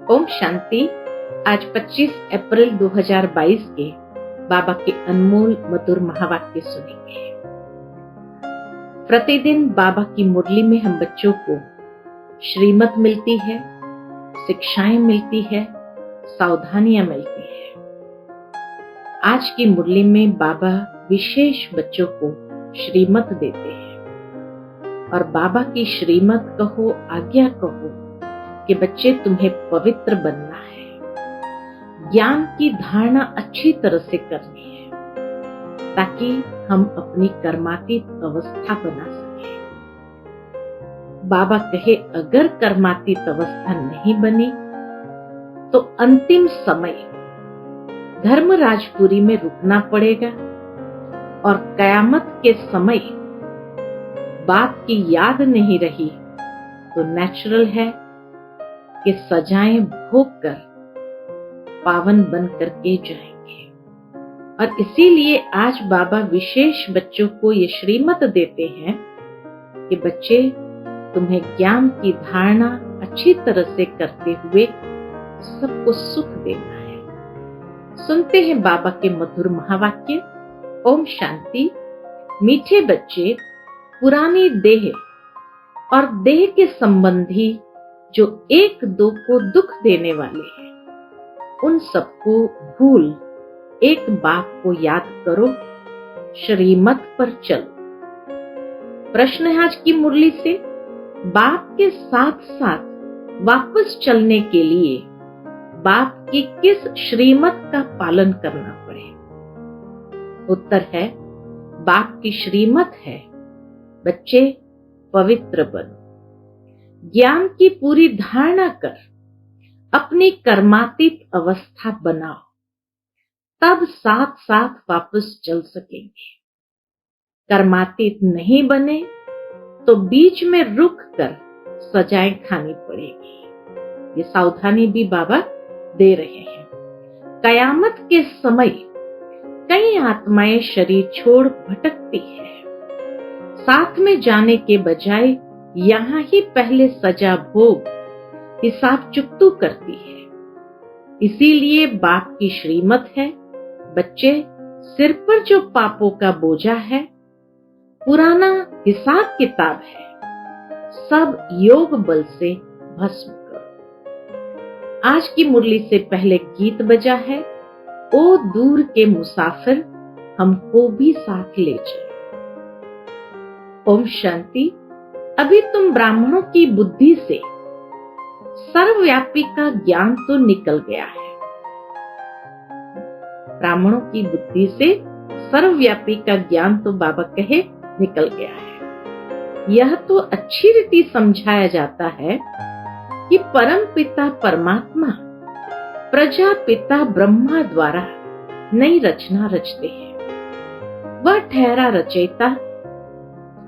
ओम शांति। आज 25 अप्रैल 2022 के बाबा के अनमोल मधुर महावाक्य सुनेंगे। प्रतिदिन बाबा की मुरली में हम बच्चों को श्रीमत मिलती है, शिक्षाएं मिलती है, सावधानियां मिलती है। आज की मुरली में बाबा विशेष बच्चों को श्रीमत देते हैं और बाबा की श्रीमत कहो, आज्ञा कहो कि बच्चे तुम्हें पवित्र बनना है, ज्ञान की धारणा अच्छी तरह से करनी है ताकि हम अपनी कर्मातीत अवस्था बना सके। बाबा कहे अगर कर्मातीत अवस्था नहीं बनी तो अंतिम समय धर्मराजपुरी में रुकना पड़ेगा और कयामत के समय बाप की याद नहीं रही तो नेचुरल है कि सजाएं भोग कर पावन बन करके जाएंगे। और इसीलिए आज बाबा विशेष बच्चों को ये श्रीमत देते हैं कि बच्चे तुम्हें ज्ञान की धारणा अच्छी तरह से करते हुए सबको सुख देना है। सुनते हैं बाबा के मधुर महावाक्य। ओम शांति। मीठे बच्चे, पुरानी देह और देह के संबंधी जो एक दो को दुख देने वाले हैं, उन सबको भूल एक बात को याद करो, श्रीमत पर चलो। प्रश्न है आज की मुरली से, बाप के साथ साथ वापस चलने के लिए बाप की किस श्रीमत का पालन करना पड़े? उत्तर है बाप की श्रीमत है, बच्चे पवित्र बनो, ज्ञान की पूरी धारणा कर अपनी कर्मातीत अवस्था बनाओ, तब साथ साथ वापस चल सकेंगे। कर्मातीत नहीं बने तो बीच में रुक कर सजाएं खानी पड़ेगी। ये सावधानी भी बाबा दे रहे हैं। कयामत के समय कई आत्माएं शरीर छोड़ भटकती है, साथ में जाने के बजाय यहाँ ही पहले सजा भोग हिसाब चुकतू करती है। इसीलिए बाप की श्रीमत है, बच्चे सिर पर जो पापों का बोझा है, पुराना हिसाब किताब है, सब योग बल से भस्म करो। आज की मुरली से पहले गीत बजा है, ओ दूर के मुसाफिर हमको भी साथ ले चलो। ओम शांति। अभी तुम ब्राह्मणों की बुद्धि से सर्वव्यापी का ज्ञान तो निकल गया है। ब्राह्मणों की बुद्धि से सर्वव्यापी का ज्ञान तो बाबा कहे निकल गया है। यह तो अच्छी रीति समझाया जाता है कि परम पिता परमात्मा प्रजापिता ब्रह्मा द्वारा नई रचना रचते हैं। वह ठहरा रचयिता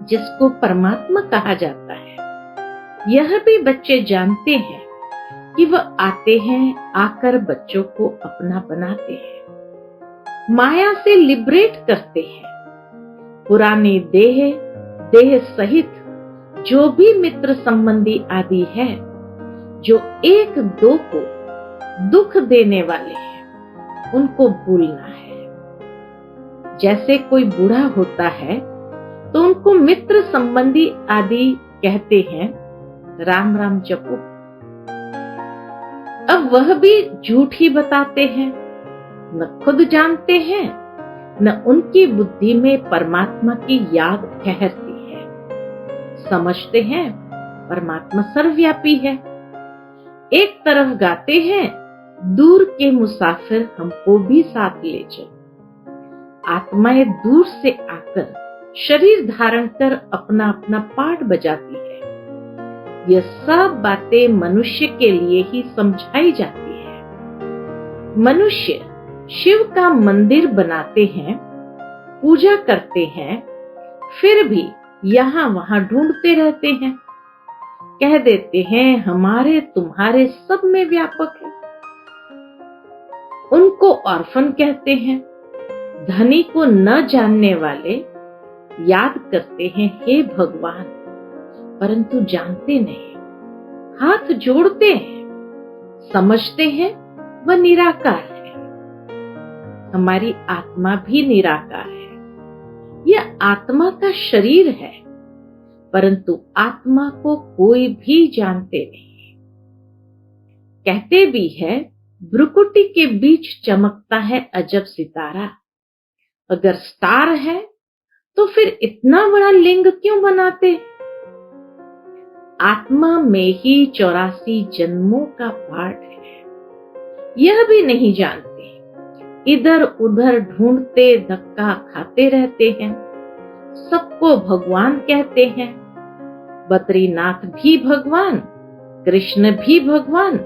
जिसको परमात्मा कहा जाता है। यह भी बच्चे जानते हैं कि वह आते हैं, आकर बच्चों को अपना बनाते हैं, माया से लिबरेट करते हैं। पुरानी देह सहित जो भी मित्र संबंधी आदि है, जो एक दो को दुख देने वाले हैं, उनको भूलना है। जैसे कोई बूढ़ा होता है तो उनको मित्र संबंधी आदि कहते हैं, राम राम जपो। अब वह भी झूठ ही बताते हैं, न खुद जानते हैं, न उनकी बुद्धि में परमात्मा की याद ठहरती है। समझते हैं परमात्मा सर्वव्यापी है। एक तरफ गाते हैं, दूर के मुसाफिर हमको भी साथ ले चलो। आत्माएं दूर से आकर शरीर धारण कर अपना अपना पाठ बजाती है। यह सब बातें मनुष्य के लिए ही समझाई जाती है। मनुष्य शिव का मंदिर बनाते हैं, पूजा करते हैं, फिर भी यहाँ वहां ढूंढते रहते हैं। कह देते हैं हमारे तुम्हारे सब में व्यापक है। उनको ऑर्फन कहते हैं। धनी को न जानने वाले याद करते हैं हे भगवान, परंतु जानते नहीं। हाथ जोड़ते हैं, समझते हैं वह निराकार है। हमारी आत्मा भी निराकार है। यह आत्मा का शरीर है, परंतु आत्मा को कोई भी जानते नहीं। कहते भी है, भ्रुकुटी के बीच चमकता है अजब सितारा। अगर स्टार है तो फिर इतना बड़ा लिंग क्यों बनाते? आत्मा में ही 84 जन्मों का पाठ है, यह भी नहीं जानते। इधर उधर ढूंढते धक्का खाते रहते हैं। सबको भगवान कहते हैं। बद्रीनाथ भी भगवान, कृष्ण भी भगवान,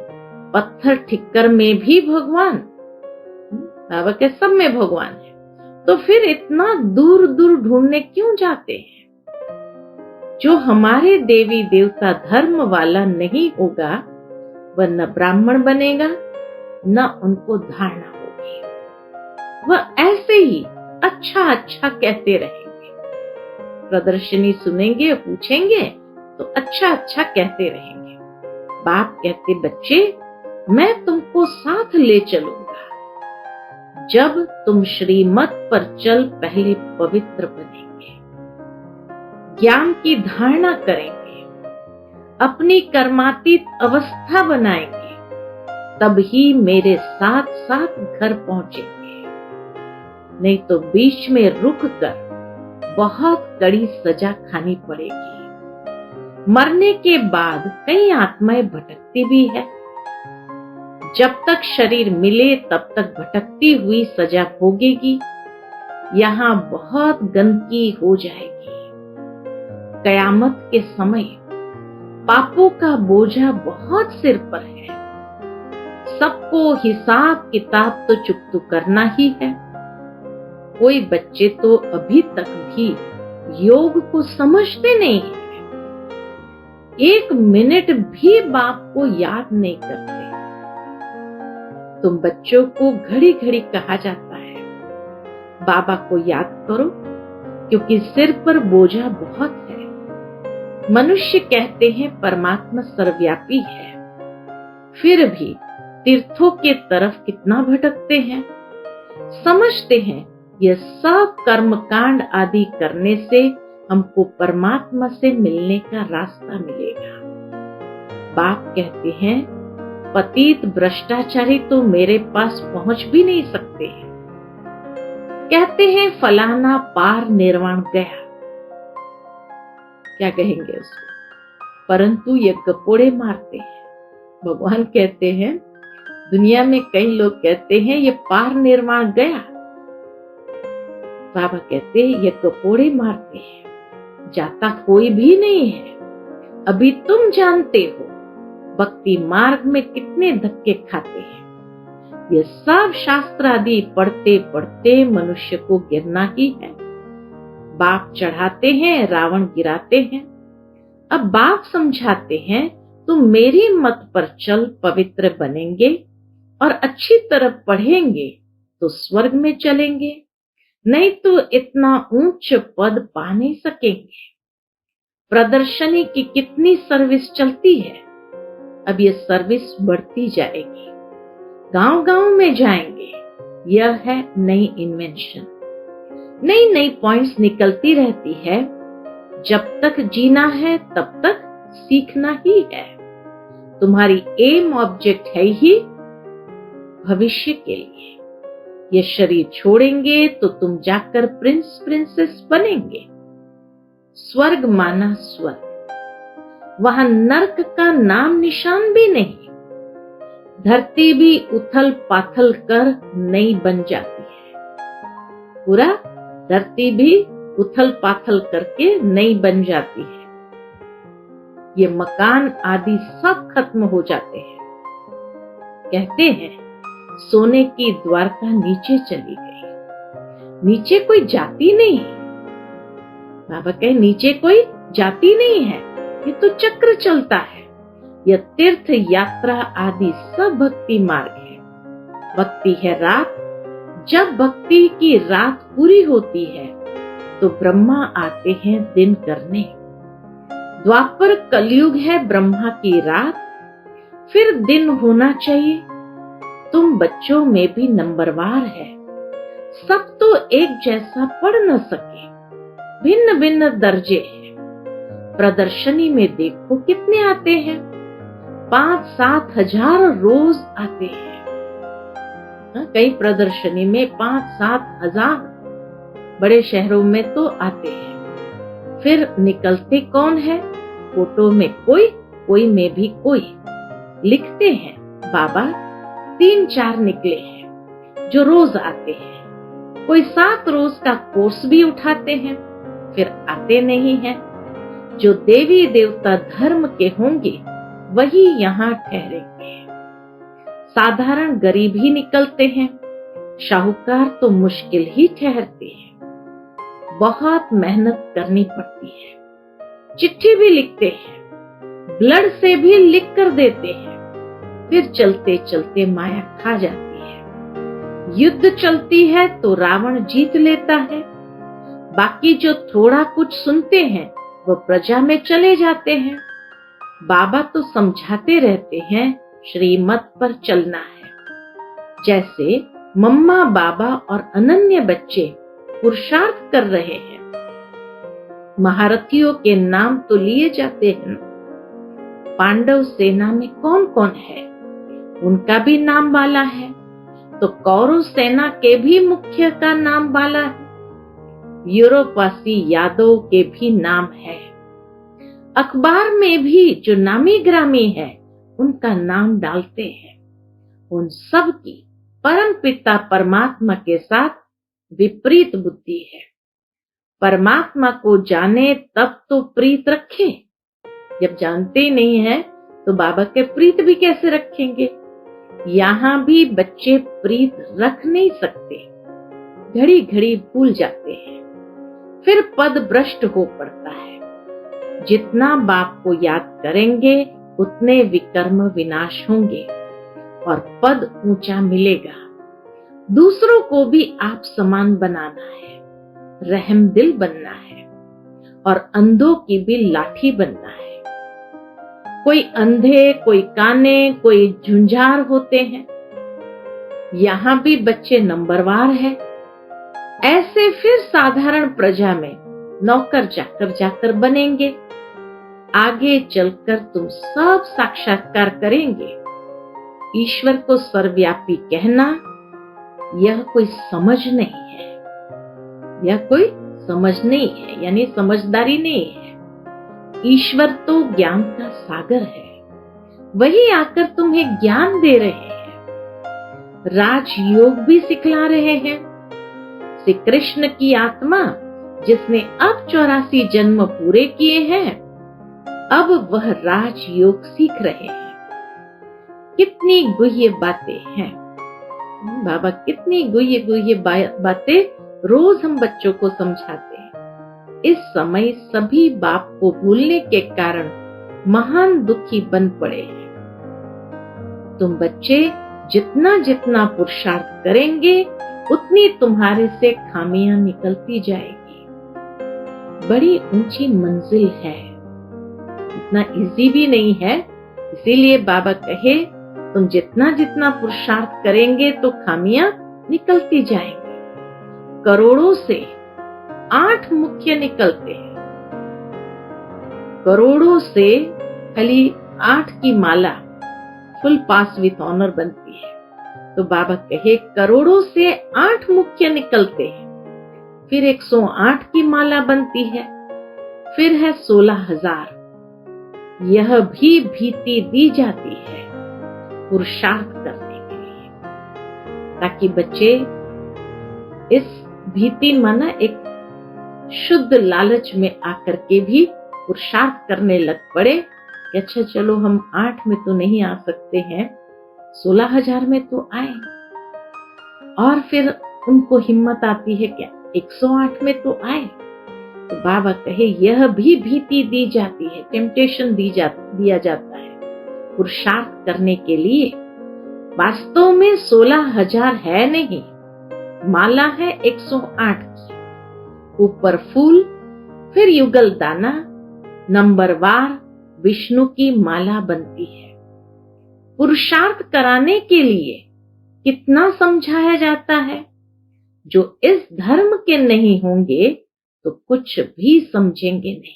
पत्थर ठिक्कर में भी भगवान, बाबा के सब में भगवान है। तो फिर इतना दूर दूर ढूंढने क्यों जाते हैं? जो हमारे देवी देवता धर्म वाला नहीं होगा, वह न ब्राह्मण बनेगा, न उनको धारणा होगी। वह ऐसे ही अच्छा अच्छा कहते रहेंगे। प्रदर्शनी सुनेंगे, पूछेंगे तो अच्छा अच्छा कहते रहेंगे। बाप कहते, बच्चे मैं तुमको साथ ले चलूंगा। जब तुम श्रीमत पर चल पहले पवित्र बनेंगे, ज्ञान की धारणा करेंगे, अपनी कर्मातीत अवस्था बनाएंगे, तब ही मेरे साथ साथ घर पहुंचेंगे। नहीं तो बीच में रुक कर बहुत कड़ी सजा खानी पड़ेगी। मरने के बाद कई आत्माएं भटकती भी है। जब तक शरीर मिले तब तक भटकती हुई सजा भोगेगी। यहाँ बहुत गंदगी हो जाएगी। कयामत के समय पापों का बोझा बहुत सिर पर है। सबको हिसाब किताब तो चुकतू करना ही है। कोई बच्चे तो अभी तक भी योग को समझते नहीं है। 1 मिनट भी बाप को याद नहीं करते। तुम बच्चों को घड़ी घड़ी कहा जाता है, बाबा को याद करो, क्योंकि सिर पर बोझा बहुत है। मनुष्य कहते हैं परमात्मा सर्वव्यापी है, फिर भी तीर्थों के तरफ कितना भटकते हैं। समझते हैं यह सब कर्मकांड आदि करने से हमको परमात्मा से मिलने का रास्ता मिलेगा। बाप कहते हैं, पतित भ्रष्टाचारी तो मेरे पास पहुंच भी नहीं सकते हैं। कहते हैं फलाना पार निर्वाण गया, क्या कहेंगे उसको? परंतु ये गपोड़े मारते हैं। भगवान कहते हैं, दुनिया में कई लोग कहते हैं ये पार निर्वाण गया। बाबा कहते हैं ये गपोड़े मारते हैं, जाता कोई भी नहीं है। अभी तुम जानते हो भक्ति मार्ग में कितने धक्के खाते हैं। ये सब शास्त्र आदि पढ़ते पढ़ते मनुष्य को गिरना ही है। बाप चढ़ाते हैं, रावण गिराते हैं। अब बाप समझाते हैं, तुम मेरी मत पर चल पवित्र बनेंगे और अच्छी तरह पढ़ेंगे तो स्वर्ग में चलेंगे, नहीं तो इतना ऊंच पद पा नहीं सकेंगे। प्रदर्शनी की कितनी सर्विस चलती है। अब ये सर्विस बढ़ती जाएगी, गांव गांव में जाएंगे। यह है नई इन्वेंशन। नई नई पॉइंट्स निकलती रहती है। जब तक जीना है तब तक सीखना ही है। तुम्हारी एम ऑब्जेक्ट है ही भविष्य के लिए। ये शरीर छोड़ेंगे तो तुम जाकर प्रिंस प्रिंसेस बनेंगे। स्वर्ग माना स्वर्ग, वहां नरक का नाम निशान भी नहीं। धरती भी उथल पाथल कर नई बन जाती है। पूरा धरती भी उथल पाथल करके नई बन जाती है। ये मकान आदि सब खत्म हो जाते हैं। कहते हैं सोने की द्वारका नीचे चली गई। नीचे कोई जाति नहीं है। बाबा कहे नीचे कोई जाति नहीं है, ये तो चक्र चलता है। यह तीर्थ यात्रा आदि सब भक्ति मार्ग है। भक्ति है रात। जब भक्ति की रात पूरी होती है तो ब्रह्मा आते हैं दिन करने। द्वापर कलयुग है ब्रह्मा की रात। फिर दिन होना चाहिए। तुम बच्चों में भी नंबरवार है। सब तो एक जैसा पढ़ न सके, भिन्न भिन्न दर्जे हैं। प्रदर्शनी में देखो कितने आते हैं, 5-7 हजार रोज आते हैं। कई प्रदर्शनी में 5-7 हजार, बड़े शहरों में तो आते हैं। फिर निकलते कौन है? फोटो में कोई, कोई में भी कोई। लिखते हैं बाबा 3-4 निकले हैं जो रोज आते हैं। कोई 7 रोज का कोर्स भी उठाते हैं, फिर आते नहीं हैं। जो देवी देवता धर्म के होंगे वही यहाँ ठहरेंगे। साधारण गरीब ही निकलते हैं, शाहूकार तो मुश्किल ही ठहरते हैं। बहुत मेहनत करनी पड़ती है। चिट्ठी भी लिखते हैं, ब्लड से भी लिख कर देते हैं। फिर चलते चलते माया खा जाती है। युद्ध चलती है तो रावण जीत लेता है। बाकी जो थोड़ा कुछ सुनते हैं वो प्रजा में चले जाते हैं। बाबा तो समझाते रहते हैं श्रीमत पर चलना है। जैसे मम्मा बाबा और अनन्य बच्चे पुरुषार्थ कर रहे हैं। महारथियों के नाम तो लिए जाते हैं। पांडव सेना में कौन कौन है उनका भी नाम वाला है, तो कौरव सेना के भी मुख्य का नाम वाला है। यूरोपवासी यादव के भी नाम है। अखबार में भी जो नामी ग्रामी है उनका नाम डालते हैं। उन सब की परम पिता परमात्मा के साथ विपरीत बुद्धि है। परमात्मा को जाने तब तो प्रीत रखें। जब जानते ही नहीं है तो बाबा के प्रीत भी कैसे रखेंगे? यहाँ भी बच्चे प्रीत रख नहीं सकते, घड़ी घड़ी भूल जाते हैं। फिर पद भ्रष्ट हो पड़ता है। जितना बाप को याद करेंगे उतने विकर्म विनाश होंगे और पद ऊंचा मिलेगा। दूसरों को भी आप समान बनाना है, रहम दिल बनना है और अंधों की भी लाठी बनना है। कोई अंधे, कोई काने, कोई झुंझार होते हैं। यहाँ भी बच्चे नंबरवार है। ऐसे फिर साधारण प्रजा में नौकर जाकर बनेंगे। आगे चलकर तुम सब साक्षात्कार करेंगे। ईश्वर को सर्वव्यापी कहना यह कोई समझ नहीं है, यह कोई समझ नहीं है, यानी समझदारी नहीं है। ईश्वर तो ज्ञान का सागर है, वही आकर तुम्हें ज्ञान दे रहे हैं। राजयोग भी सिखला रहे हैं। श्री कृष्ण की आत्मा जिसने अब 84 जन्म पूरे किए हैं, अब वह राजयोग सीख रहे हैं। कितनी गुह्य बातें हैं बाबा, कितनी गुह्य गुह्य बातें रोज हम बच्चों को समझाते हैं। इस समय सभी बाप को भूलने के कारण महान दुखी बन पड़े हैं। तुम बच्चे जितना जितना पुरुषार्थ करेंगे उतनी तुम्हारे से खामियां निकलती जाएगी। बड़ी ऊंची मंजिल है, इतना इजी भी नहीं है। इसीलिए बाबा कहे तुम जितना जितना पुरुषार्थ करेंगे तो खामियां निकलती जाएंगी। करोड़ों से 8 मुख्य निकलते हैं। करोड़ों से खाली 8 की माला फुल पास विथ ऑनर बनती है। तो बाबा कहे करोड़ों से 8 मुख्य निकलते हैं। फिर 108 की माला बनती है। फिर है 16,000। यह भी भीति दी जाती है पुरुषार्थ करने के लिए, ताकि बच्चे इस भीति माना एक शुद्ध लालच में आकर के भी पुरुषार्थ करने लग पड़े कि अच्छा चलो हम 8 में तो नहीं आ सकते हैं, 16,000 में तो आए। और फिर उनको हिम्मत आती है क्या 108 में तो आए। तो बाबा कहे यह भी भीति दी जाती है, टेम्पटेशन दिया जाता है पुरुषार्थ करने के लिए। वास्तव में 16,000 है नहीं, माला है 108 की। ऊपर फूल, फिर युगल दाना, नंबरवार विष्णु की माला बनती है। पुरुषार्थ कराने के लिए कितना समझाया जाता है। जो इस धर्म के नहीं होंगे तो कुछ भी समझेंगे नहीं,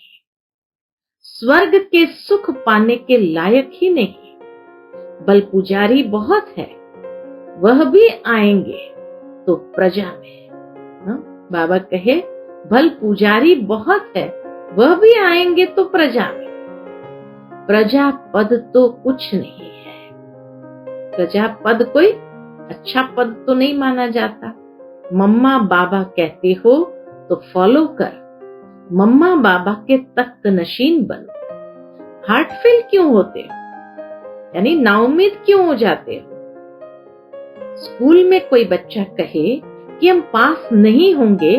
स्वर्ग के सुख पाने के लायक ही नहीं। बल पुजारी बहुत है, वह भी आएंगे तो प्रजा में। बाबा कहे बल पुजारी बहुत है, वह भी आएंगे तो प्रजा में। प्रजा पद तो कुछ नहीं है, प्रजा पद कोई अच्छा पद तो नहीं माना जाता। मम्मा बाबा कहते हो तो फॉलो कर, मम्मा बाबा के तख्त नशीन बनो। हार्टफेल क्यों होते हो, यानी नाउम्मीद क्यों हो जाते हो? स्कूल में कोई बच्चा कहे कि हम पास नहीं होंगे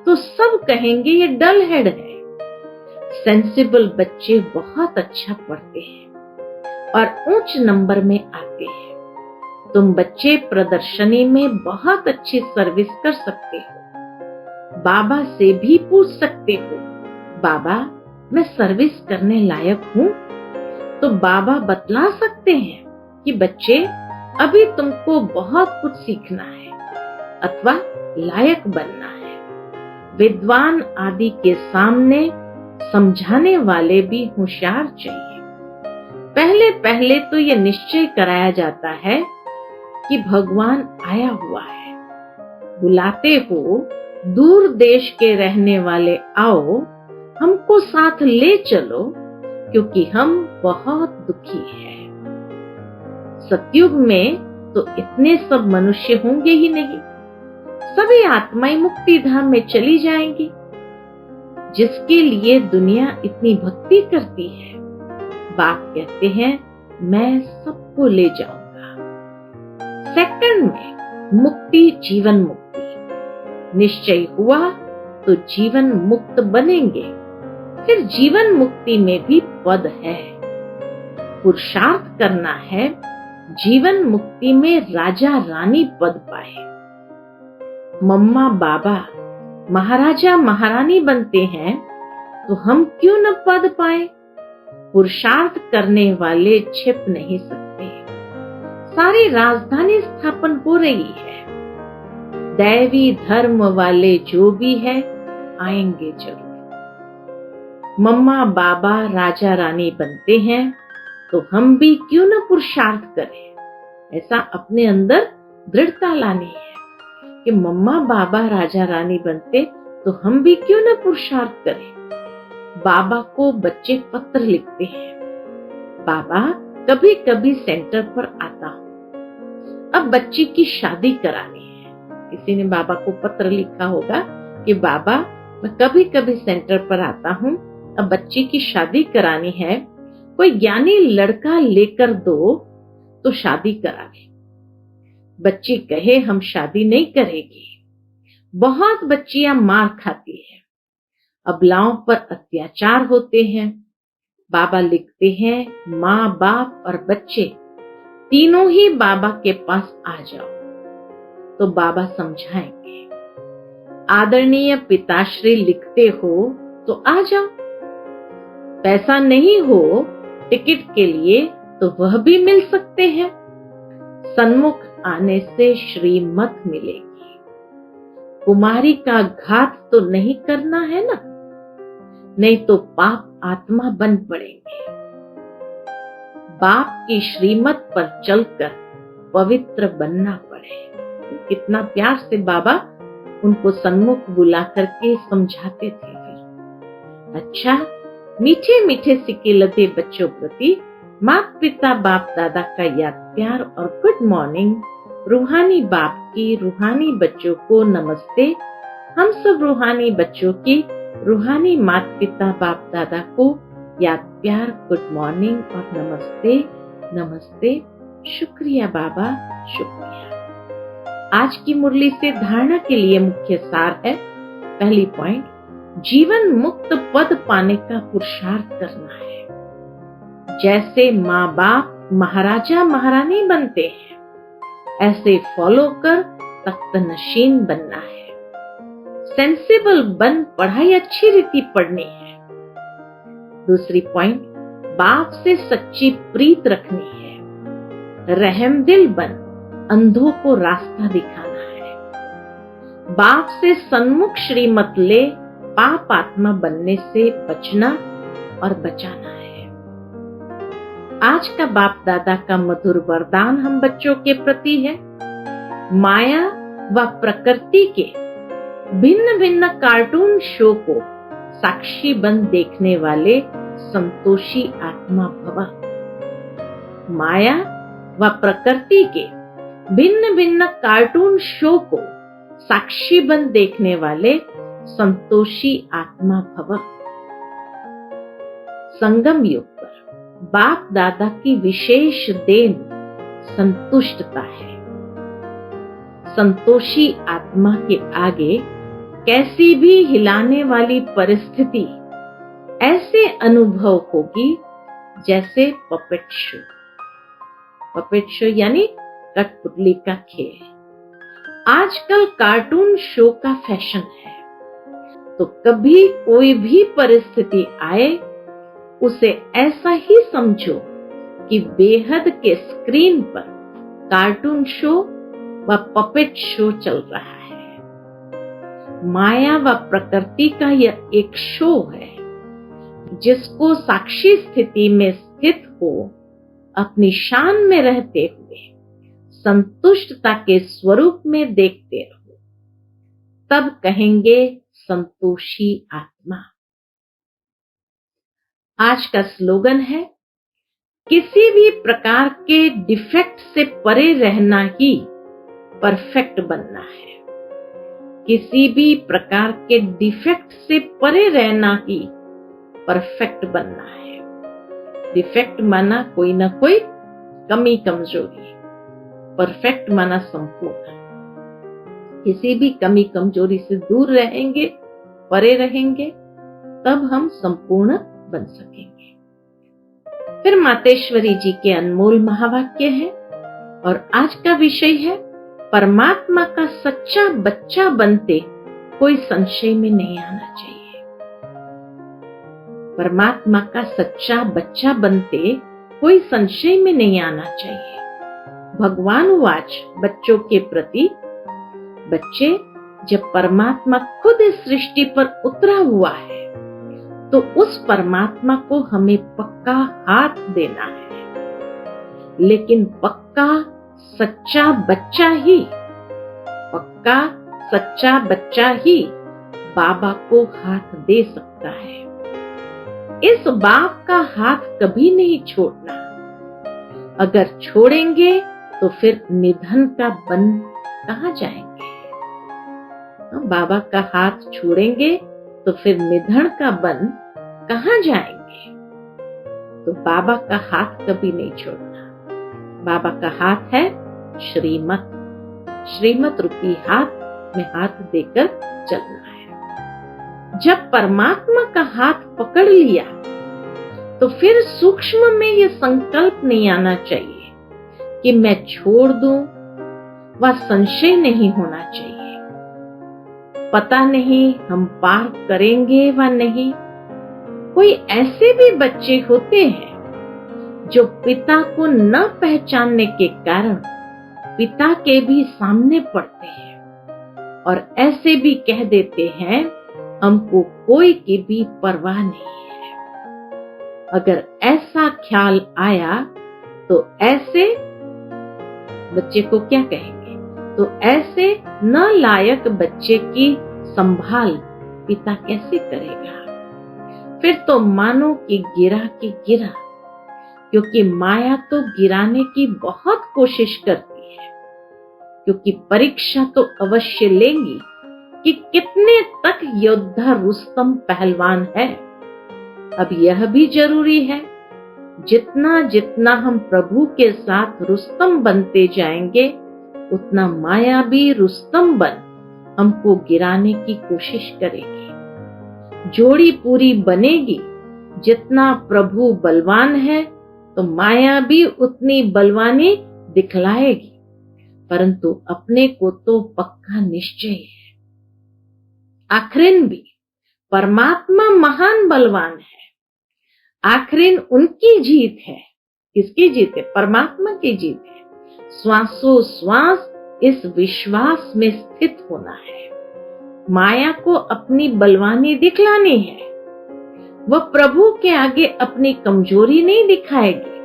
तो सब कहेंगे ये डल हेड है। सेंसिबल बच्चे बहुत अच्छा पढ़ते हैं और उच्च नंबर में आते हैं। तुम बच्चे प्रदर्शनी में बहुत अच्छी सर्विस कर सकते हो। बाबा से भी पूछ सकते हो, बाबा मैं सर्विस करने लायक हूँ? तो बाबा बतला सकते हैं कि बच्चे अभी तुमको बहुत कुछ सीखना है अथवा लायक बनना है। विद्वान आदि के सामने समझाने वाले भी होशियार चाहिए। पहले पहले तो यह निश्चय कराया जाता है कि भगवान आया हुआ है, बुलाते हो दूर देश के रहने वाले आओ, हमको साथ ले चलो क्योंकि हम बहुत दुखी हैं। सतयुग में तो इतने सब मनुष्य होंगे ही नहीं, सभी आत्माएं मुक्ति धाम में चली जाएंगी। जिसके लिए दुनिया इतनी भक्ति करती है, बाप कहते हैं मैं सबको ले जाऊंगा। सेकंड में मुक्ति, जीवन मुक्ति निश्चय हुआ तो जीवन मुक्त बनेंगे। फिर जीवन मुक्ति में भी पद है, पुरुषार्थ करना है जीवन मुक्ति में राजा रानी पद पाए। मम्मा बाबा महाराजा महारानी बनते हैं तो हम क्यों न पद पाए? पुरुषार्थ करने वाले छिप नहीं सकते। सारी राजधानी स्थापन हो रही है, दैवी धर्म वाले जो भी है आएंगे जरूर। मम्मा बाबा राजा रानी बनते हैं तो हम भी क्यों न पुरुषार्थ करें। ऐसा अपने अंदर दृढ़ता लानी है कि मम्मा बाबा राजा रानी बनते तो हम भी क्यों न पुरुषार्थ करें। बाबा को बच्चे पत्र लिखते हैं, बाबा कभी कभी सेंटर पर आता हूँ, अब बच्चे की शादी करानी है। किसी ने बाबा को पत्र लिखा होगा कि बाबा मैं कभी कभी सेंटर पर आता हूँ, अब बच्चे की शादी करानी है, कोई ज्ञानी लड़का लेकर दो तो शादी करावे। बच्ची कहे हम शादी नहीं करेगी। बहुत बच्चियां मार खाती है, अबलाओं पर अत्याचार होते हैं। बाबा लिखते हैं माँ बाप और बच्चे तीनों ही बाबा के पास आ जाओ तो बाबा समझाएंगे। आदरणीय पिताश्री लिखते हो तो आ जाओ, पैसा नहीं हो टिकट के लिए तो वह भी मिल सकते हैं। सन्मुख आने से श्रीमत मिलेगी। कुमारी का घात तो नहीं करना है ना, नहीं तो पाप आत्मा बन पड़ेंगे। बाप की श्रीमत पर चलकर पवित्र बनना पड़े। कितना प्यार से बाबा उनको सन्मुख बुला करके समझाते थे। फिर अच्छा, मीठे मीठे सिक्के लदे बच्चों प्रति माता पिता बाप दादा का याद प्यार और गुड मॉर्निंग। रूहानी बाप की रूहानी बच्चों को नमस्ते। हम सब रूहानी बच्चों की रूहानी माता पिता बाप दादा को याद प्यार गुड मॉर्निंग और नमस्ते नमस्ते। शुक्रिया बाबा, शुक्रिया। आज की मुरली से धारणा के लिए मुख्य सार है। पहली पॉइंट, जीवन मुक्त पद पाने का पुरुषार्थ करना है। जैसे माँ बाप महाराजा महारानी बनते हैं, ऐसे फॉलो कर तख्त नशीन बनना है। सेंसिबल बन पढ़ाई अच्छी रीति पढ़नी है। दूसरी पॉइंट, बाप से सच्ची प्रीत रखनी है। रहमदिल बन अंधों को रास्ता दिखाना है। बाप से सन्मुख श्रीमत ले पाप आत्मा बनने से बचना और बचाना है। आज का बाप दादा का मधुर वरदान हम बच्चों के प्रति है, माया व प्रकृति के भिन्न भिन्न कार्टून शो को साक्षी बन देखने वाले संतोषी आत्मा भव। माया व प्रकृति के भिन्न भिन्न कार्टून शो को साक्षी बन देखने वाले संतोषी आत्मा भव। संगम युग पर बाप दादा की विशेष देन संतुष्टता है। संतोषी आत्मा के आगे कैसी भी हिलाने वाली परिस्थिति ऐसे अनुभव होगी जैसे पपेट शो। पपेट शो यानी कठपुतली का खेल। आजकल कार्टून शो का फैशन है, तो कभी कोई भी परिस्थिति आए उसे ऐसा ही समझो कि बेहद के स्क्रीन पर कार्टून शो व पपेट शो चल रहा है। माया व प्रकृति का यह एक शो है जिसको साक्षी स्थिति में स्थित हो अपनी शान में रहते हुए संतुष्टता के स्वरूप में देखते रहो, तब कहेंगे संतोषी आत्मा। आज का स्लोगन है, किसी भी प्रकार के डिफेक्ट से परे रहना ही परफेक्ट बनना है। किसी भी प्रकार के डिफेक्ट से परे रहना ही परफेक्ट बनना है। डिफेक्ट माना कोई ना कोई कमी कमजोरी, परफेक्ट माना संपूर्ण। किसी भी कमी कमजोरी से दूर रहेंगे, परे रहेंगे, तब हम संपूर्ण बन सकेंगे। फिर मातेश्वरी जी के अनमोल महावाक्य है और आज का विषय है, परमात्मा का सच्चा बच्चा बनते कोई संशय में नहीं आना चाहिए। परमात्मा का सच्चा बच्चा बनते कोई संशय में नहीं आना चाहिए। भगवान वाच बच्चों के प्रति, बच्चे जब परमात्मा खुद इस सृष्टि पर उतरा हुआ है तो उस परमात्मा को हमें पक्का हाथ देना है। लेकिन पक्का सच्चा बच्चा ही, पक्का सच्चा बच्चा ही बाबा को हाथ दे सकता है। इस बाप का हाथ कभी नहीं छोड़ना। अगर छोड़ेंगे तो फिर निधन का बन कहां जाएंगे? बाबा का हाथ छोड़ेंगे तो फिर निधन का बन कहां जाएंगे? तो बाबा का हाथ कभी नहीं छोड़ना। बाबा का हाथ है श्रीमत। श्रीमत रूपी हाथ में हाथ देकर चलना है। जब परमात्मा का हाथ पकड़ लिया तो फिर सूक्ष्म में यह संकल्प नहीं आना चाहिए कि मैं छोड़ दूं, व संशय नहीं होना चाहिए। पता नहीं हम पार करेंगे व नहीं। कोई ऐसे भी बच्चे होते हैं जो पिता को न पहचानने के कारण पिता के भी सामने पड़ते हैं और ऐसे भी कह देते हैं, हमको कोई की भी परवाह नहीं है। अगर ऐसा ख्याल आया तो ऐसे बच्चे को क्या कहेंगे? तो ऐसे नालायक बच्चे की संभाल पिता कैसे करेगा? फिर तो मानो कि गिरा की गिरा, क्योंकि माया तो गिराने की बहुत कोशिश करती है, क्योंकि परीक्षा तो अवश्य लेंगी कि कितने तक योद्धा रुस्तम पहलवान है। अब यह भी जरूरी है, जितना जितना हम प्रभु के साथ रुस्तम बनते जाएंगे, उतना माया भी रुस्तम बन हमको गिराने की कोशिश करेगी। जोड़ी पूरी बनेगी। जितना प्रभु बलवान है तो माया भी उतनी बलवानी दिखलाएगी, परंतु अपने को तो पक्का निश्चय है। आखिरिन भी परमात्मा महान बलवान है। आखिरिन उनकी जीत है, किसकी जीत है? परमात्मा की जीत है। श्वासों श्वास इस विश्वास में स्थित होना है। माया को अपनी बलवानी दिखलानी है। वह प्रभु के आगे अपनी कमजोरी नहीं दिखाएगी।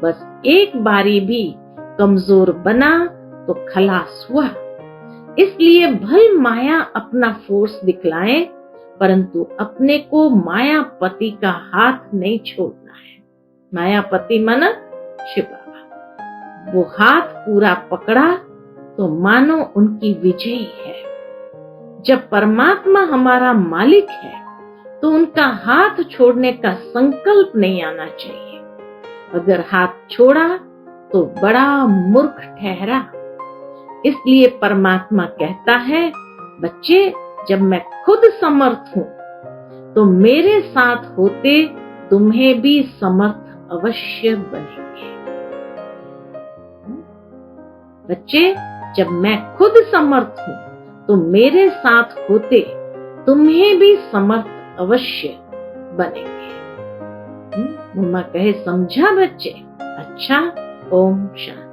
बस एक बारी भी कमजोर बना तो खलास हुआ। इसलिए भल माया अपना फोर्स दिखलाए, परंतु अपने को मायापति का हाथ नहीं छोड़ना है। मायापति माना शिव बाबा। वो हाथ पूरा पकड़ा तो मानो उनकी विजयी है। जब परमात्मा हमारा मालिक है तो उनका हाथ छोड़ने का संकल्प नहीं आना चाहिए। अगर हाथ छोड़ा तो बड़ा मूर्ख ठहरा। इसलिए परमात्मा कहता है, बच्चे जब मैं खुद समर्थ हूं तो मेरे साथ होते तुम्हें भी समर्थ अवश्य बनेंगे। बच्चे जब मैं खुद समर्थ हूं तो मेरे साथ होते तुम्हें भी समर्थ अवश्य बनेंगे। मम्मा कहे समझा बच्चे? अच्छा, ओम शांति।